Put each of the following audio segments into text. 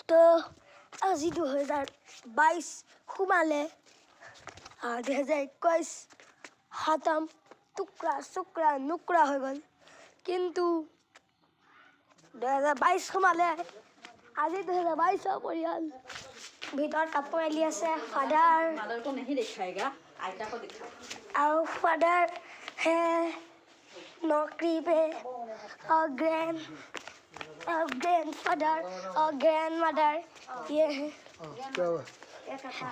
তো আজি 2022 সোমালে 2021 খতম টুকৰা নুকৰা হৈ গ'ল কিন্তু 2022 সোমালে আজি 2022 পৰিয়াল ভিতৰত কাপোৰ এলি আছে ফাদাৰ আৰু ফাদাৰ হে नौकरी पे और ग्रैंडफादर और ग्रैंडमदर ये है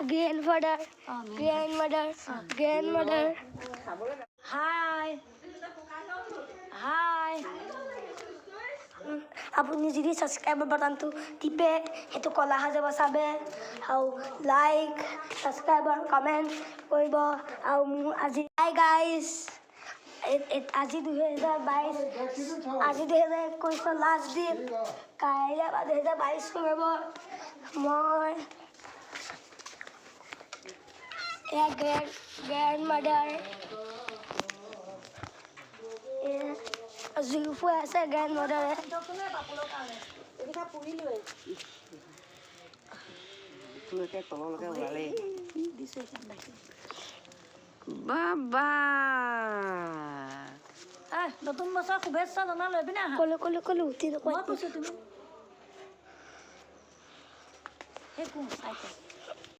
ग्रैंडमदर हाय আপুনি যদি সাবস্ক্রাইব বাটনটো টিপে হেতু কলা হৈ যাব চাবে আৰু লাইক সাবস্ক্ৰাইব আৰু কমেন্ট কৰিব আৰু আজি হাই গাইস আজি 2021 লাষ্ট দিন কাইলৈ 2022 কৰিব মই গ্ৰैंडमदर জুলফু আছে গ্रैंडमदर বাবা নতুন বছৰ শুভেচ্ছা জনালো এপিনে আহা কলো উঠি মই কৈছো তুমি সেই কোন চাইতে